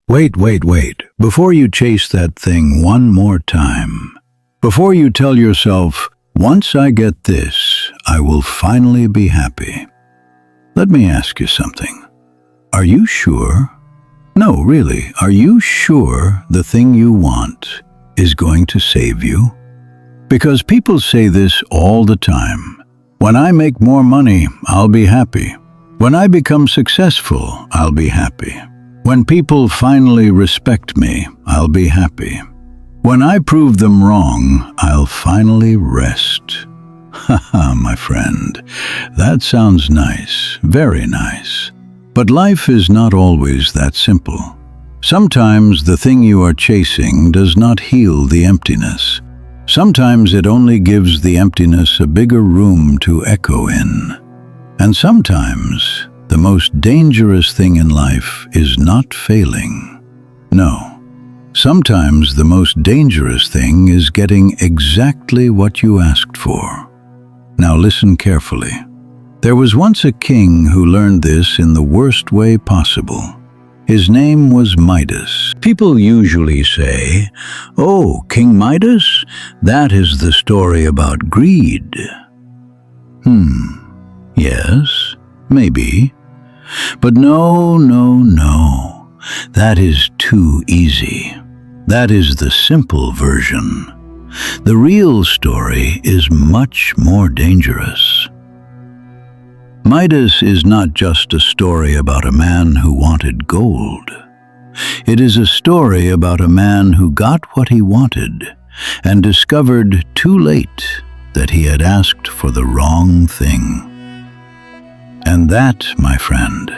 Wait. Before you chase that thing one more time, before you tell yourself, once I get this, I will finally be happy. Let me ask you something. Are you sure? No, really, are you sure the thing you want is going to save you? Because people say this all the time. When I make more money, I'll be happy. When I become successful, I'll be happy. When people finally respect me, I'll be happy. When I prove them wrong, I'll finally rest. Haha, my friend, that sounds nice, very nice. But life is not always that simple. Sometimes the thing you are chasing does not heal the emptiness. Sometimes it only gives the emptiness a bigger room to echo in. And sometimes the most dangerous thing in life is not failing. No, sometimes the most dangerous thing is getting exactly what you asked for. Now listen carefully. There was once a king who learned this in the worst way possible. His name was Midas. People usually say, "Oh, King Midas? That is the story about greed." Yes, maybe. But no. That is too easy. That is the simple version. The real story is much more dangerous. Midas is not just a story about a man who wanted gold. It is a story about a man who got what he wanted and discovered too late that he had asked for the wrong thing. And that, my friend,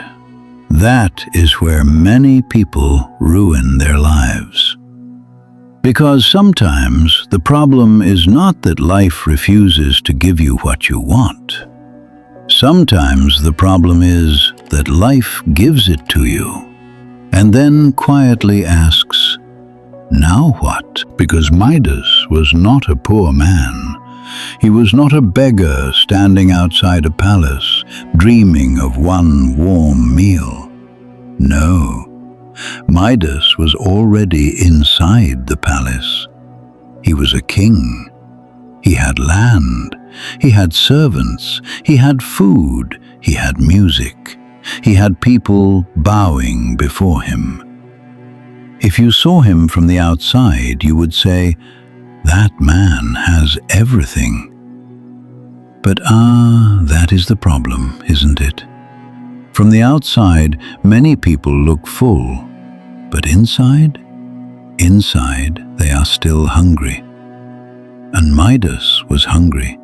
that is where many people ruin their lives. Because sometimes the problem is not that life refuses to give you what you want. Sometimes the problem is that life gives it to you and then quietly asks, "Now what?" Because Midas was not a poor man. He was not a beggar standing outside a palace, dreaming of one warm meal. No, Midas was already inside the palace. He was a king. He had land. He had servants. He had food. He had music. He had people bowing before him. If you saw him from the outside, you would say, "That man has everything." But that is the problem, isn't it? From the outside, many people look full, but inside they are still hungry. And Midas was hungry.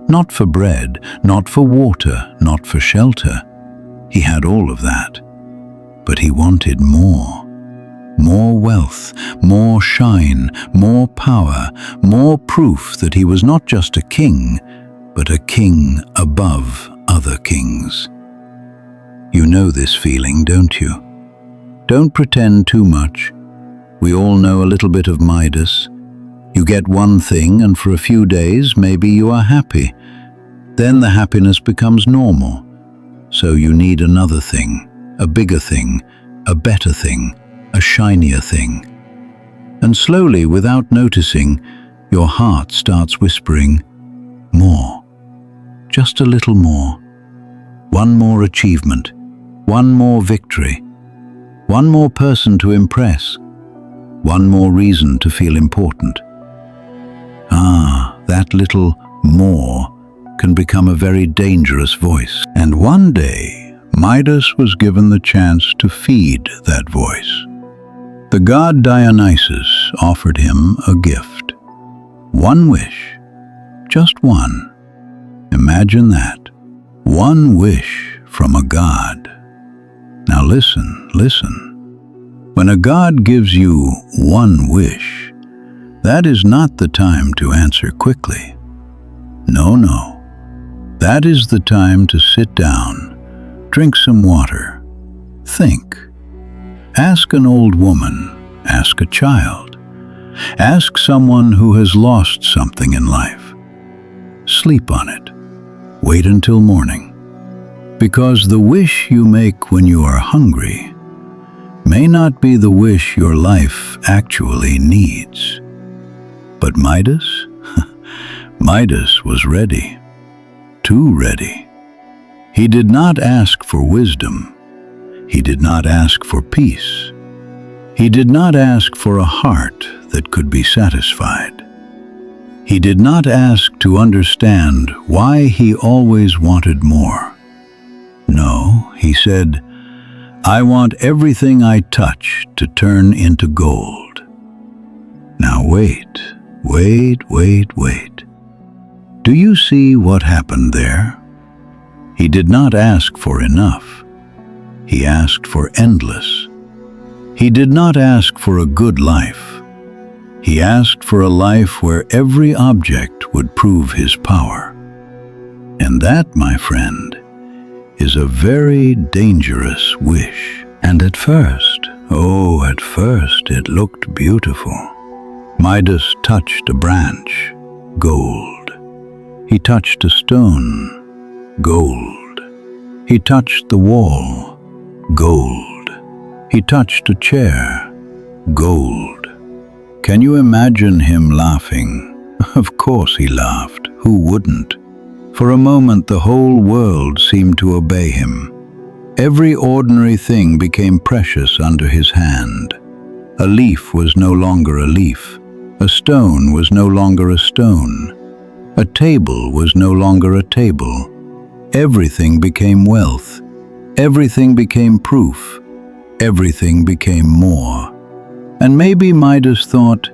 Not for bread, not for water, not for shelter. He had all of that. But he wanted more. More wealth, more shine, more power, more proof that he was not just a king, but a king above other kings. You know this feeling, don't you? Don't pretend too much. We all know a little bit of Midas. You get one thing and for a few days maybe you are happy. Then the happiness becomes normal. So you need another thing, a bigger thing, a better thing, a shinier thing. And slowly, without noticing, your heart starts whispering, more. Just a little more. One more achievement. One more victory. One more person to impress. One more reason to feel important. That little more can become a very dangerous voice. And one day, Midas was given the chance to feed that voice. The god Dionysus offered him a gift. One wish. Just one. Imagine that. One wish from a god. Now listen. When a god gives you one wish, that is not the time to answer quickly. No. That is the time to sit down, drink some water, think. Ask an old woman, ask a child, ask someone who has lost something in life. Sleep on it. Wait until morning. Because the wish you make when you are hungry may not be the wish your life actually needs. But Midas? Midas was ready. Too ready. He did not ask for wisdom. He did not ask for peace. He did not ask for a heart that could be satisfied. He did not ask to understand why he always wanted more. No, he said, "I want everything I touch to turn into gold." Now wait. Do you see what happened there? He did not ask for enough. He asked for endless. He did not ask for a good life. He asked for a life where every object would prove his power. And that, my friend, is a very dangerous wish. And at first it looked beautiful. Midas touched a branch, gold. He touched a stone, gold. He touched the wall, gold. He touched a chair, gold. Can you imagine him laughing? Of course he laughed. Who wouldn't? For a moment the whole world seemed to obey him. Every ordinary thing became precious under his hand. A leaf was no longer a leaf. A stone was no longer a stone. A table was no longer a table. Everything became wealth. Everything became proof. Everything became more. And maybe Midas thought,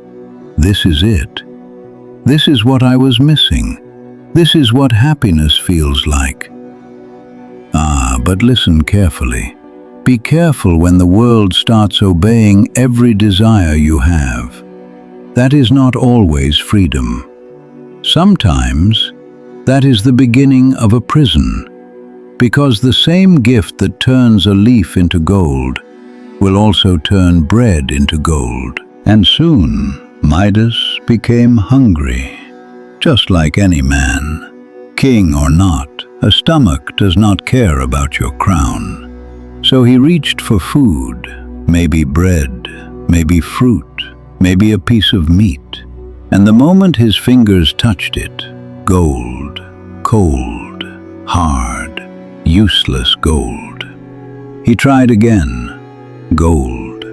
this is it. This is what I was missing. This is what happiness feels like. But listen carefully. Be careful when the world starts obeying every desire you have. That is not always freedom. Sometimes that is the beginning of a prison, because the same gift that turns a leaf into gold will also turn bread into gold. And soon Midas became hungry, just like any man. King or not, a stomach does not care about your crown. So he reached for food, maybe bread, maybe fruit, maybe a piece of meat. And the moment his fingers touched it, gold, cold, hard, useless gold. He tried again, gold.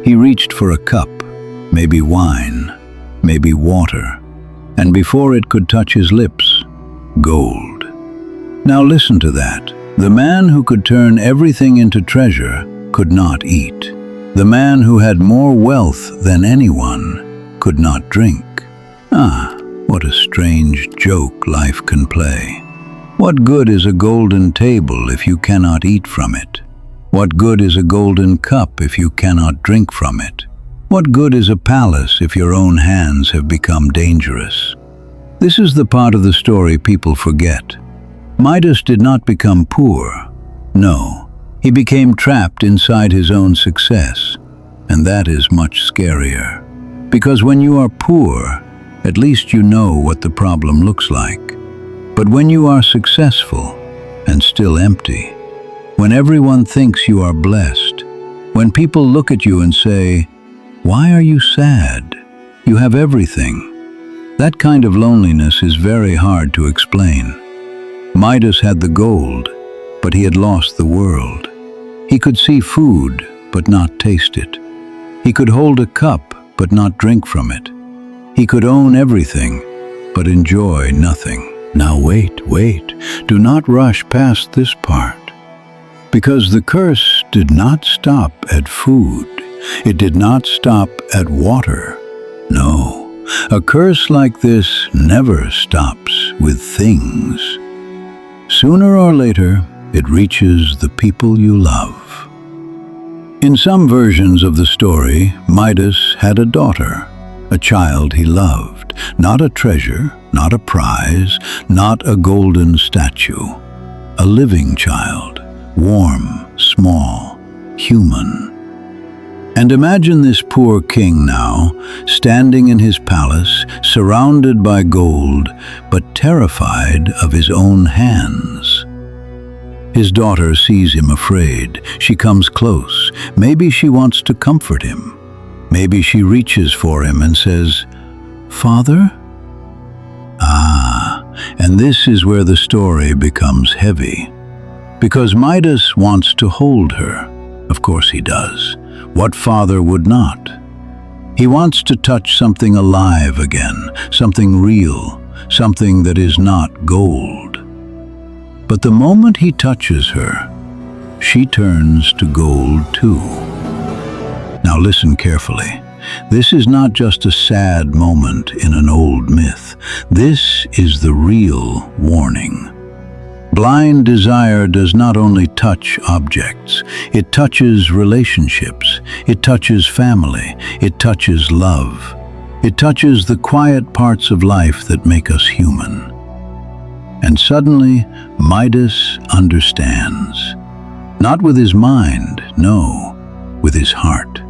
He reached for a cup, maybe wine, maybe water, and before it could touch his lips, gold. Now listen to that. The man who could turn everything into treasure could not eat. The man who had more wealth than anyone could not drink. What a strange joke life can play. What good is a golden table if you cannot eat from it? What good is a golden cup if you cannot drink from it? What good is a palace if your own hands have become dangerous? This is the part of the story people forget. Midas did not become poor. No, he became trapped inside his own success. And that is much scarier. Because when you are poor, at least you know what the problem looks like. But when you are successful and still empty, when everyone thinks you are blessed, when people look at you and say, "Why are you sad? You have everything." That kind of loneliness is very hard to explain. Midas had the gold, but he had lost the world. He could see food, but not taste it. He could hold a cup, but not drink from it. He could own everything, but enjoy nothing. Now wait. Do not rush past this part. Because the curse did not stop at food. It did not stop at water. No, a curse like this never stops with things. Sooner or later, it reaches the people you love. In some versions of the story, Midas had a daughter, a child he loved, not a treasure, not a prize, not a golden statue. A living child, warm, small, human. And imagine this poor king now, standing in his palace, surrounded by gold, but terrified of his own hands. His daughter sees him afraid. She comes close. Maybe she wants to comfort him. Maybe she reaches for him and says, "Father?" And this is where the story becomes heavy. Because Midas wants to hold her. Of course he does. What father would not? He wants to touch something alive again, something real, something that is not gold. But the moment he touches her, she turns to gold too. Now listen carefully. This is not just a sad moment in an old myth. This is the real warning. Blind desire does not only touch objects, it touches relationships, it touches family, it touches love. It touches the quiet parts of life that make us human. And suddenly, Midas understands. Not with his mind, no, with his heart.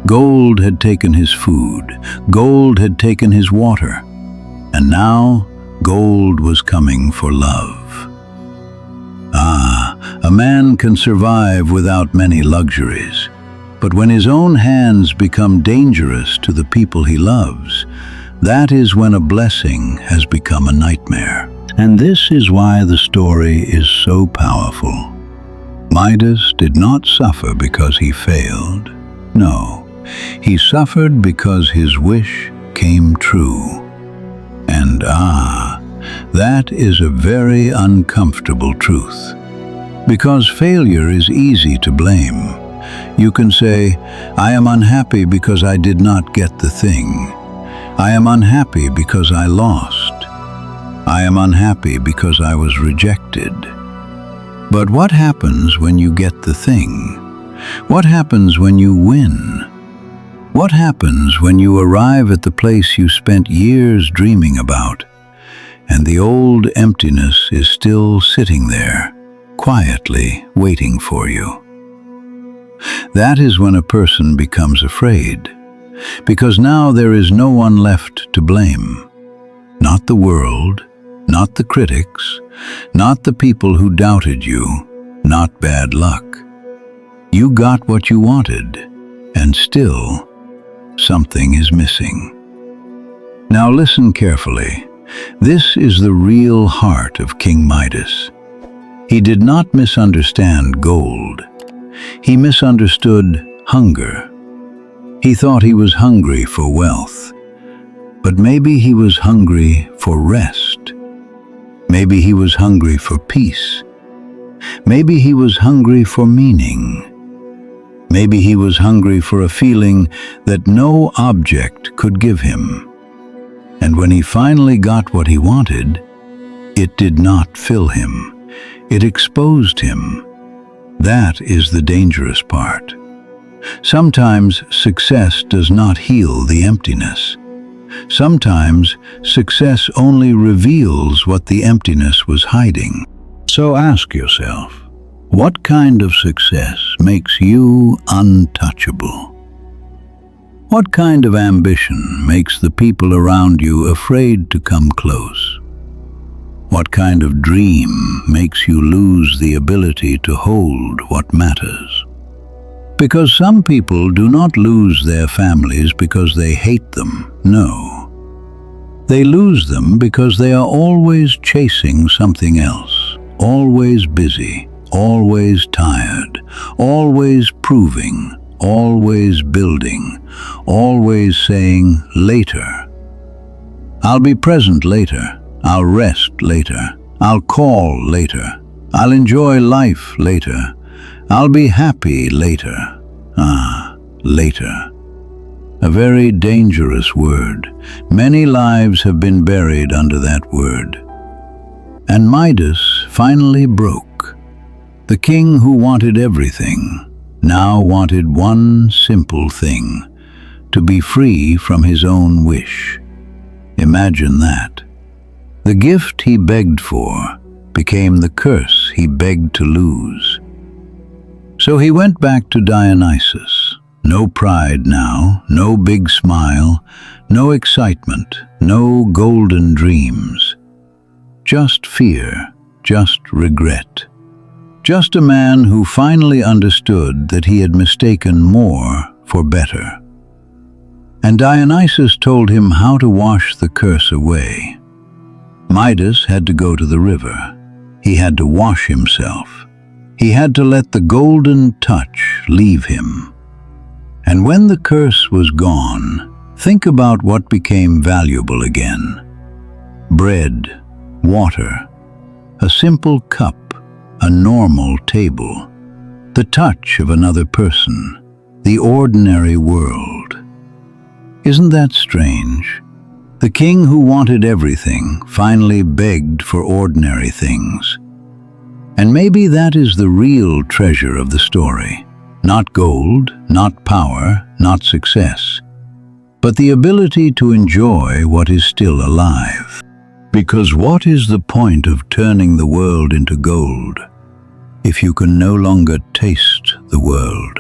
Gold had taken his food, gold had taken his water, and now gold was coming for love. A man can survive without many luxuries, but when his own hands become dangerous to the people he loves, that is when a blessing has become a nightmare. And this is why the story is so powerful. Midas did not suffer because he failed. No, he suffered because his wish came true. And that is a very uncomfortable truth. Because failure is easy to blame. You can say, "I am unhappy because I did not get the thing. I am unhappy because I lost. I am unhappy because I was rejected." But what happens when you get the thing? What happens when you win? What happens when you arrive at the place you spent years dreaming about, and the old emptiness is still sitting there, quietly waiting for you? That is when a person becomes afraid, because now there is no one left to blame. Not the world, not the critics, not the people who doubted you, not bad luck. You got what you wanted, and still something is missing. Now listen carefully. This is the real heart of King Midas. He did not misunderstand gold. He misunderstood hunger. He thought he was hungry for wealth. But maybe he was hungry for rest. Maybe he was hungry for peace. Maybe he was hungry for meaning. Maybe he was hungry for a feeling that no object could give him. And when he finally got what he wanted, it did not fill him. It exposed him. That is the dangerous part. Sometimes success does not heal the emptiness. Sometimes success only reveals what the emptiness was hiding. So ask yourself, what kind of success makes you untouchable? What kind of ambition makes the people around you afraid to come close? What kind of dream makes you lose the ability to hold what matters? Because some people do not lose their families because they hate them, no. They lose them because they are always chasing something else, always busy, always tired, always proving, always building, always saying later. I'll be present later. I'll rest later. I'll call later. I'll enjoy life later. I'll be happy later. Later. A very dangerous word. Many lives have been buried under that word. And Midas finally broke. The king who wanted everything now wanted one simple thing, to be free from his own wish. Imagine that. The gift he begged for became the curse he begged to lose. So he went back to Dionysus. No pride now, no big smile, no excitement, no golden dreams. Just fear, just regret. Just a man who finally understood that he had mistaken more for better. And Dionysus told him how to wash the curse away. Midas had to go to the river. He had to wash himself. He had to let the golden touch leave him. And when the curse was gone, think about what became valuable again. Bread, water, a simple cup, a normal table, the touch of another person, the ordinary world. Isn't that strange? The king who wanted everything finally begged for ordinary things. And maybe that is the real treasure of the story. Not gold, not power, not success, but the ability to enjoy what is still alive. Because what is the point of turning the world into gold if you can no longer taste the world?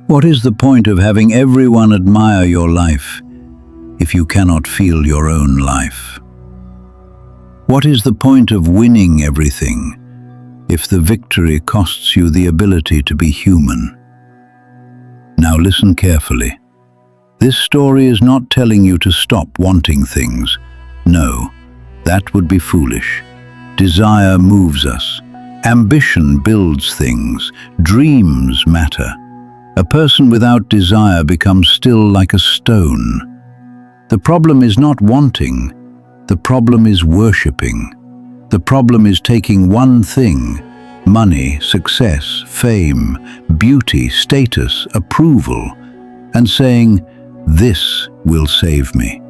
What is the point of having everyone admire your life if you cannot feel your own life? What is the point of winning everything if the victory costs you the ability to be human? Now listen carefully. This story is not telling you to stop wanting things. No, that would be foolish. Desire moves us. Ambition builds things. Dreams matter. A person without desire becomes still like a stone. The problem is not wanting. The problem is worshipping. The problem is taking one thing, money, success, fame, beauty, status, approval, and saying, "This will save me."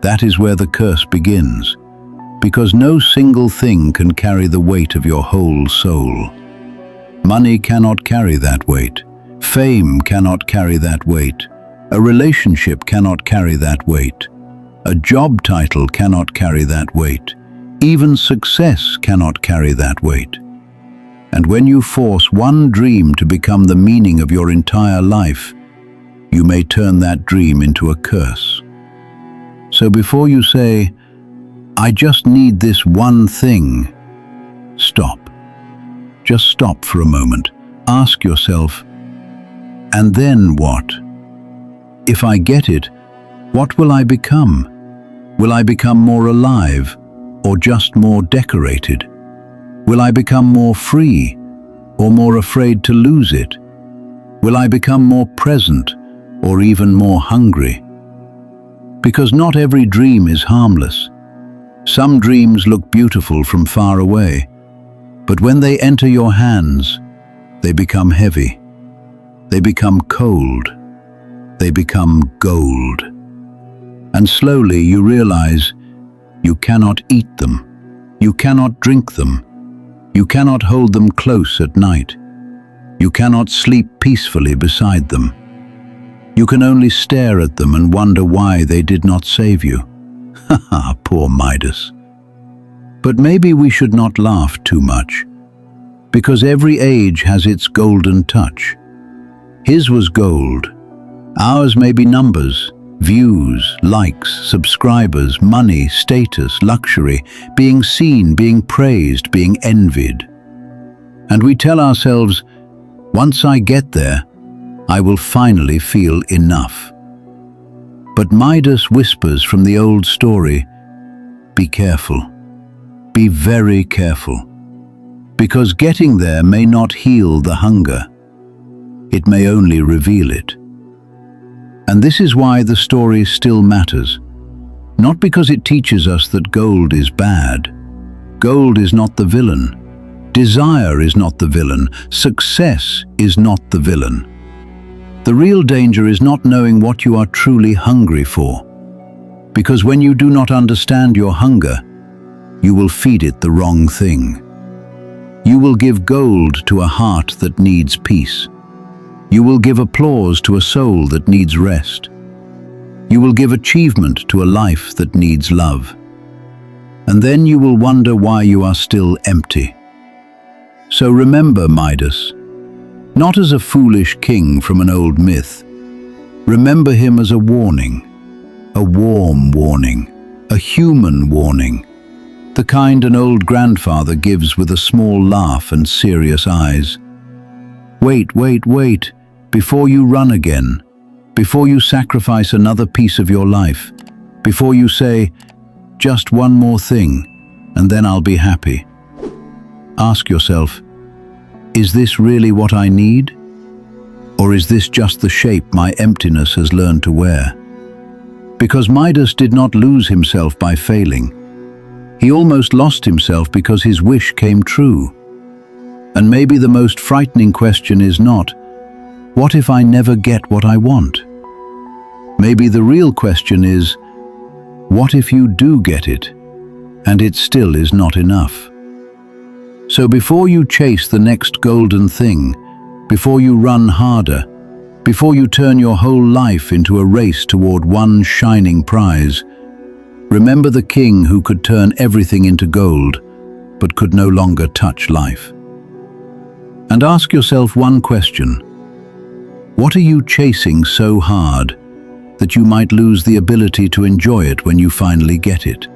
That is where the curse begins, because no single thing can carry the weight of your whole soul. Money cannot carry that weight. Fame cannot carry that weight. A relationship cannot carry that weight. A job title cannot carry that weight. Even success cannot carry that weight. And when you force one dream to become the meaning of your entire life, you may turn that dream into a curse. So before you say, "I just need this one thing," stop. Just stop for a moment. Ask yourself, and then what? If I get it, what will I become? Will I become more alive, or just more decorated? Will I become more free, or more afraid to lose it? Will I become more present, or even more hungry? Because not every dream is harmless. Some dreams look beautiful from far away, but when they enter your hands, they become heavy. They become cold. They become gold. And slowly you realize you cannot eat them. You cannot drink them. You cannot hold them close at night. You cannot sleep peacefully beside them. You can only stare at them and wonder why they did not save you. Haha, poor Midas. But maybe we should not laugh too much, because every age has its golden touch. His was gold. Ours may be numbers, views, likes, subscribers, money, status, luxury, being seen, being praised, being envied. And we tell ourselves, once I get there, I will finally feel enough. But Midas whispers from the old story, be careful. Be very careful. Because getting there may not heal the hunger. It may only reveal it. And this is why the story still matters. Not because it teaches us that gold is bad. Gold is not the villain. Desire is not the villain. Success is not the villain. The real danger is not knowing what you are truly hungry for. Because when you do not understand your hunger, you will feed it the wrong thing. You will give gold to a heart that needs peace. You will give applause to a soul that needs rest. You will give achievement to a life that needs love. And then you will wonder why you are still empty. So remember Midas, not as a foolish king from an old myth. Remember him as a warning, a warm warning, a human warning, the kind an old grandfather gives with a small laugh and serious eyes. Wait, wait, wait, before you run again, before you sacrifice another piece of your life, before you say, just one more thing, and then I'll be happy. Ask yourself, is this really what I need? Or is this just the shape my emptiness has learned to wear? Because Midas did not lose himself by failing. He almost lost himself because his wish came true. And maybe the most frightening question is not, what if I never get what I want? Maybe the real question is, what if you do get it, and it still is not enough? So before you chase the next golden thing, before you run harder, before you turn your whole life into a race toward one shining prize, remember the king who could turn everything into gold, but could no longer touch life. And ask yourself one question. What are you chasing so hard that you might lose the ability to enjoy it when you finally get it?